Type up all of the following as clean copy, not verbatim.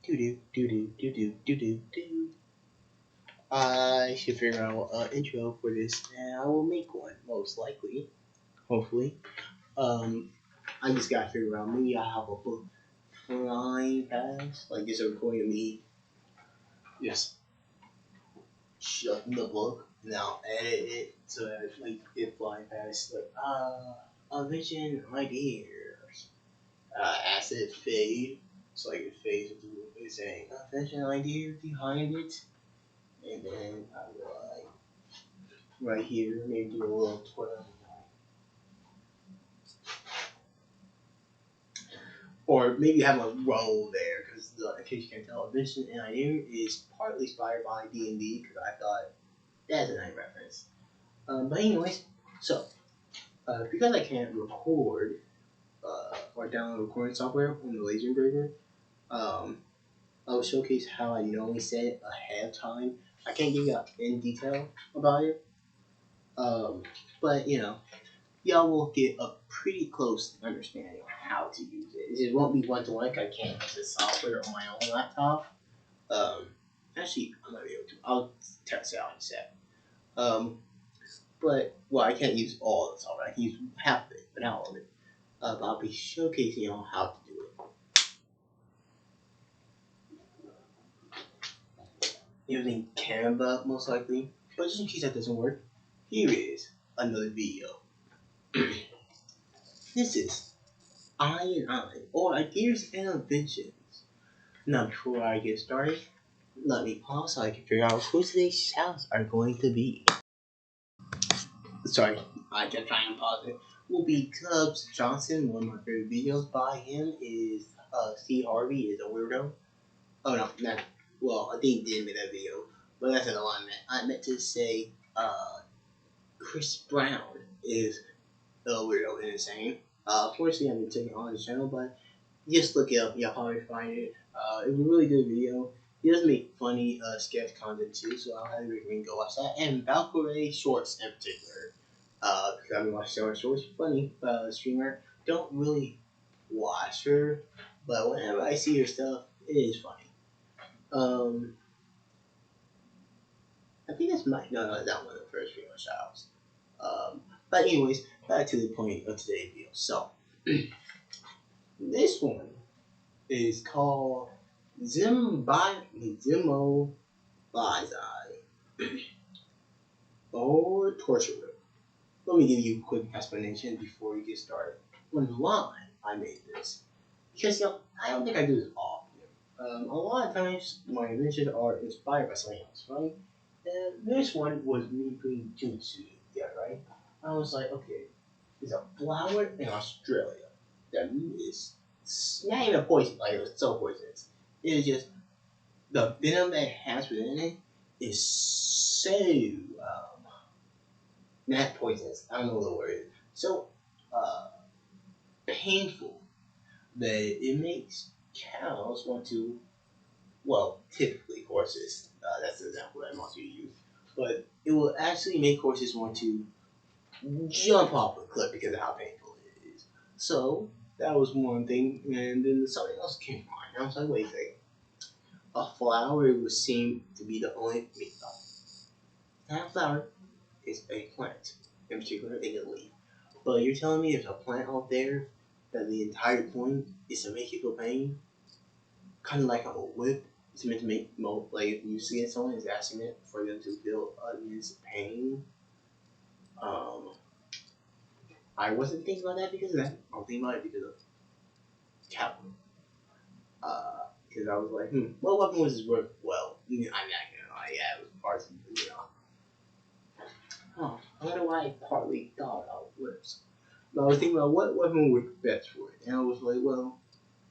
Do do do do do do do do do. I should figure out an intro for this, and I will make one most likely. Hopefully. Um, I just gotta figure out. Maybe I have a book flying past, like just a recording of me just shutting the book. Now edit it so that like it flying past, like a vision ideas. As it fade, so like it fades with the saying a vision idea behind it. And then I will like right here, maybe do a little twirl. Or maybe have a roll there, because in case you can't tell, Vision and Idea is partly inspired by D&D, because I thought that's a nice reference. But anyways, so, because I can't record, or download recording software on the laser engraver, I will showcase how I normally set it ahead of time. I can't give you in detail about it, but you know, y'all will get a pretty close understanding of how to use it. It just won't be one-to-one because I can't use the software on my own laptop. Actually, I might be able to. I'll test it out in a sec. But, well, I can't use all the software. I can use half of it, but not all of it. But I'll be showcasing on how to do it. Using Canva, most likely. But just in case that doesn't work, here is another video. This is I, or Ideas and Inventions. Now, before I get started, let me pause so I can figure out who today's shoutouts are going to be. Sorry, I just trying to pause it. Will be Cubs Johnson. One of my favorite videos by him is C. Harvey is a weirdo. Oh no, not well. I think he did make that video, but that's not what I meant. I meant to say Chris Brown is a weirdo and insane. Fortunately, I've been taking on his channel, but just look it up. You'll probably find it. It was a really good video. He does make funny sketch content too, so I'll highly recommend go watch that. And Valkyrie Shorts in particular, because I've been watching her shorts. Funny streamer. Don't really watch her, but whenever I see her stuff, it is funny. I think that's my no, that one of the first video shoutouts. But anyways, back to the point of today's video. So this one is called Zhemo or torture room. Let me give you a quick explanation before we get started. On why I made this, because you know, I don't think I do this often. A lot of times my inventions are inspired by something else, right? And this one was me putting jutsu together, right? I was like, okay, there's a flower in Australia that is not even poison, like it's so poisonous. It is just the venom that it has within it is so not poisonous. I don't know the word. So painful that it makes cows want to. Well, typically horses. That's the example that most people use. But it will actually make horses want to jump off a cliff because of how painful it is. So that was one thing, and then something else came to mind. I was like, wait a second. A flower would seem to be the only that flower is a plant. In particular, it is a leaf. But you're telling me there's a plant out there that the entire point is to make you feel pain? Kind of like a whip. It's meant to make, like, if you see it, someone is asking it for them to feel immense pain. I wasn't thinking about that because of that. I was thinking about it because of Catwoman. Because I was like, what weapon was this worth? Well, I'm not gonna lie, yeah, it was parts of it, you know. I wonder why I partly thought about whips. But I was thinking about what weapon would work best for it. And I was like, well,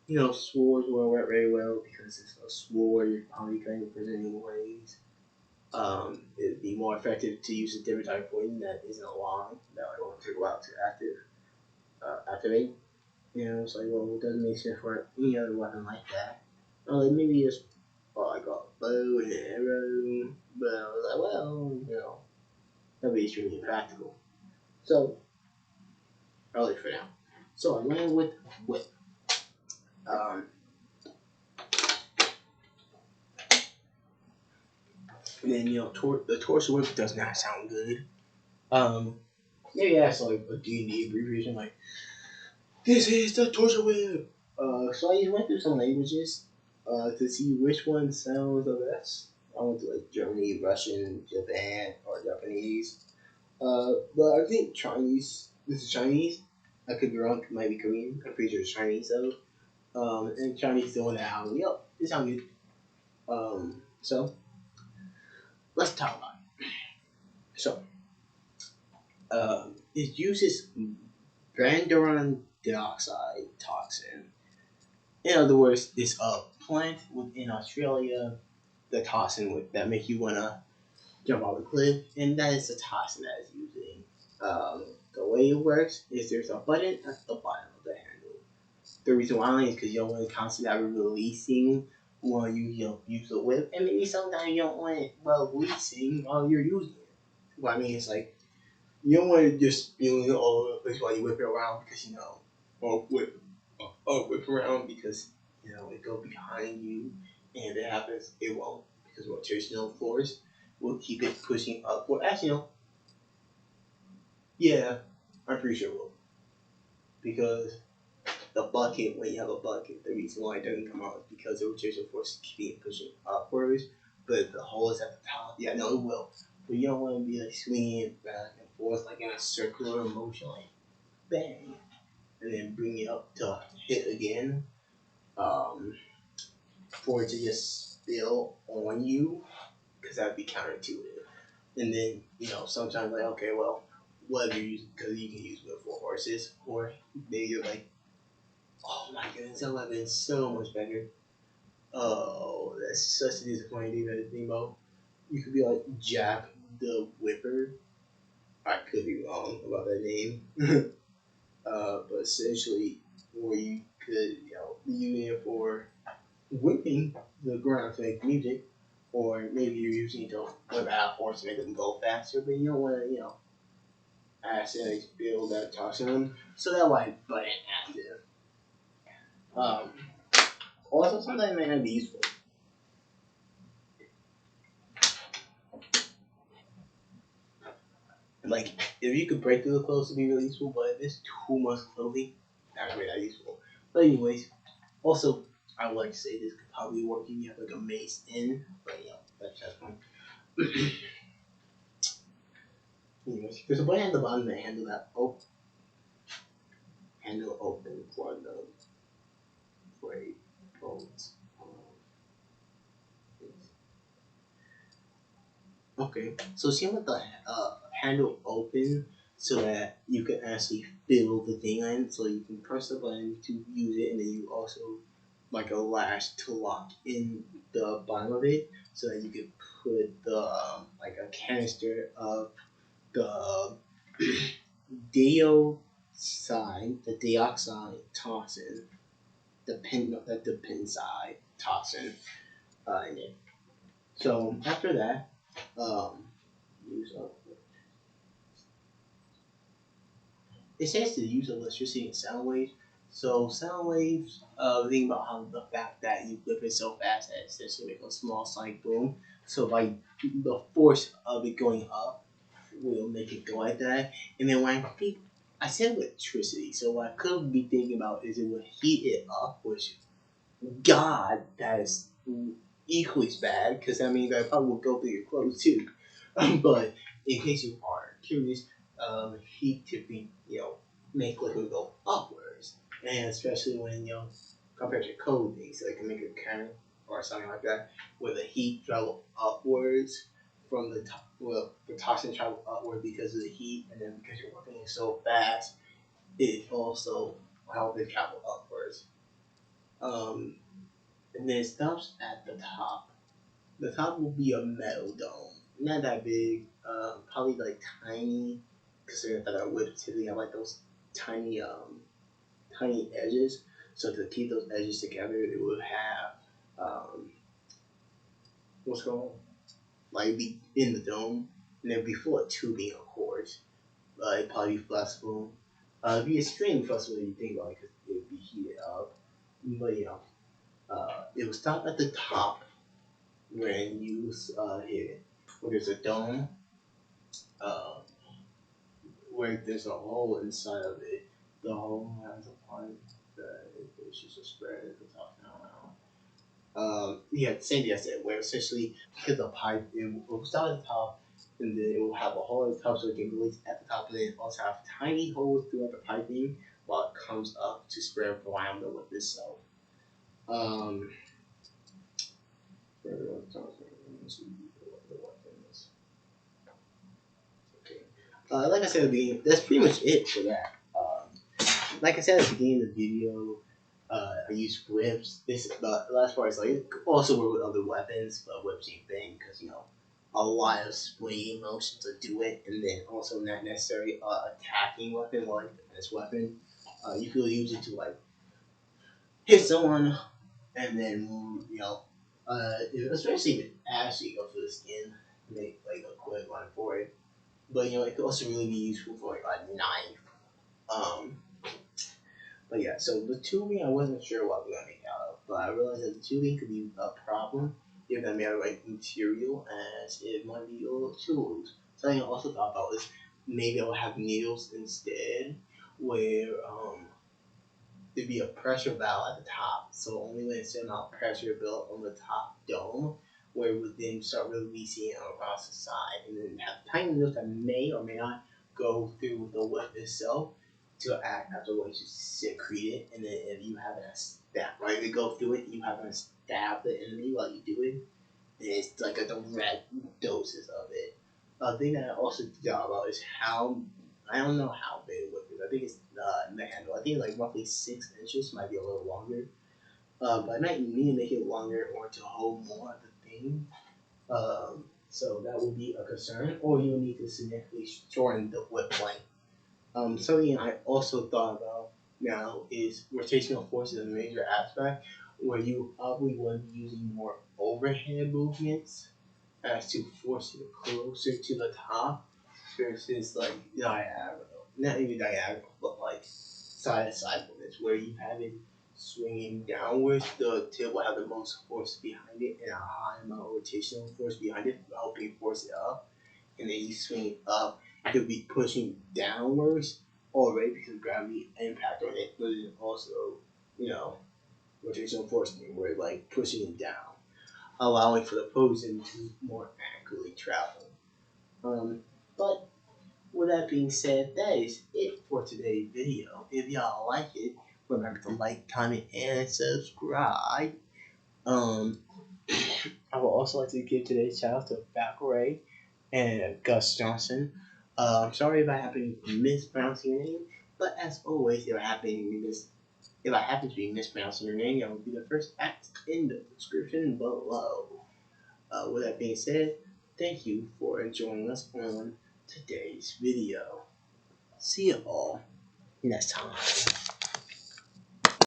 you know, swords will work very well because it's a sword, you're probably going to present anyways. It'd be more effective to use a different type of poison that isn't a long, that would only take a while to activate. You know, it's like, well, it doesn't make sense for any other weapon like that. Like maybe just, like a bow and an arrow. But I was like, well, you know, that'd be extremely impractical. So, early for now. So I went with whip. And then the torso whip does not sound good. Maybe that's like a D&D abbreviation, like this is the torso whip. So I went through some languages to see which one sounds the best. I went to like Germany, Russian, Japan, or Japanese. But I think Chinese. This is Chinese. I could be wrong. It might be Korean. I'm pretty sure it's Chinese though. And Chinese doing that album. Yep, it sounds good. So let's talk about it. So, it uses Brandaron dioxide toxin. In other words, it's a plant within Australia, the toxin that make you wanna jump off a cliff, and that is the toxin that is using. The way it works is there's a button at the bottom of the handle. The reason why is because you don't want to constantly releasing while you use the whip, and maybe sometimes you don't want it releasing while you're using it. What I mean is like you don't want to just spilling it all over the place while you whip it around because or whip around because it go behind you, and if it happens, it won't because rotational force will keep it pushing upward. Actually, yeah, I'm pretty sure it will because the bucket, when you have a bucket, the reason why it doesn't come out is because the rotational force is keeping it pushing upwards. But if the hole is at the top, yeah, no, it will. But you don't want to be like swinging it back and forth like in a circular motion, like bang, and then bring it up to hit again. For it to just spill on you, because that'd be counterintuitive. And then sometimes like okay, well, whether you because you can use it for horses, or maybe you're like, oh my goodness, that would have been so much better. Oh, that's such a disappointing thing to think about. You could be like Jack the Whipper. I could be wrong about that name. But essentially, where you could, be using it for whipping the ground to make music, or maybe you're using it to whip out horse to make them go faster, but you don't want to, accidentally spill that toxin on them. So that's why it's button active. Um, Also, sometimes it may not be useful. Like, if you could break through the clothes, it'd be really useful, but if it's too much clothing, that would be not useful. But anyways, also, I would like to say this could probably work if you have like a mace in, but that's just fine. Anyways, there's a button at the bottom that handle open for the freight boats. Okay, so see with the handle open so that you can actually fill the thing in, so you can press the button to use it, and then you also like a latch to lock in the bottom of it, so that you can put the like a canister of the dioxide toxin, the penside toxin in it. So after that, use of it says to use electricity and sound waves. So sound waves, think about how the fact that you flip it so fast that it essentially makes a small sonic boom. So by the force of it going up will make it go like that. And then when I said electricity, so what I could be thinking about is it would heat it up, which God, that is equally as bad because that means I probably will go through your clothes too. But in case you are curious, heat tipping, make liquid go upwards, and especially when compared to cold things, so it can make a kernel or something like that, where the heat travel upwards from the top. Well, the toxin travel upward because of the heat, and then because you're working it so fast, it also helps it travel upwards. Um, and then it stops at the top. The top will be a metal dome, not that big, probably like tiny, considering that I would typically have like those tiny, tiny edges. So to keep those edges together, it would have, what's called, like be in the dome, and it'd be full of tubing, of course. It'd probably be flexible. It'd be extremely flexible if you think about it, because it would be heated up. But it would stop at the top when you hit it. where there's a dome, uh, where there's a hole inside of it. The hole has a part that it's just a spread at the top now. Yeah, same thing I said, where essentially because the pipe it will start at the top, and then it will have a hole at the top so it can release at the top, and then also have tiny holes throughout the piping while it comes up to spread around the whip itself. Further on the top, let's see what the weapon is. Okay. Like I said at the beginning, that's pretty much it for that. Like I said at the beginning of the video, I use whips. This the last part is like it could also work with other weapons, but whips same thing because a lot of swinging motion to do it, and then also not necessarily attacking weapon like this weapon. You could use it to like hit someone, and then especially if it actually go for the skin, make like a quick one for it. But it could also really be useful for like a knife. Um, But yeah, so the tubing I wasn't sure what we were gonna make out of, but I realized that the tubing could be a problem if I made out of right material, as it might be a little too loose. Something I also thought about is maybe I would have needles instead, where there'd be a pressure valve at the top, so only when a certain amount of pressure built on the top dome, where it would then start releasing across the side, and then have tiny needles that may or may not go through the whip itself to act as a way to secrete it, and then if you happen to stab, right, if you go through it, you happen to stab the enemy while you do it, and it's like a direct doses of it. A thing that I also thought about is how, I don't know how big the whip is. I think it's the handle. I think it's like roughly 6 inches, might be a little longer. But I might need to make it longer or to hold more of the thing. So that would be a concern, or you need to significantly shorten the whip length. Something I also thought about now is rotational force is a major aspect where you probably want to be using more overhead movements as to force it closer to the top versus like diagonal. Not even diagonal, but like side to side movements where you have it swinging downwards. The tip will have the most force behind it and a high amount of rotational force behind it, helping force it up. And then you swing it up, it could be pushing downwards already because of gravity impact on it, but then also, rotational force where it's like pushing it down, allowing for the poison to more accurately travel. But with that being said, that is it for today's video. If y'all like it, remember to like, comment, and subscribe. I would also like to give today's shout out to Valkyrie and Gus Johnson. I'm sorry if I happen to be mispronouncing your name, but as always, if I happen to be mispronouncing your name, I will be the first at in the description below. With that being said, thank you for joining us on today's video. See you all next time.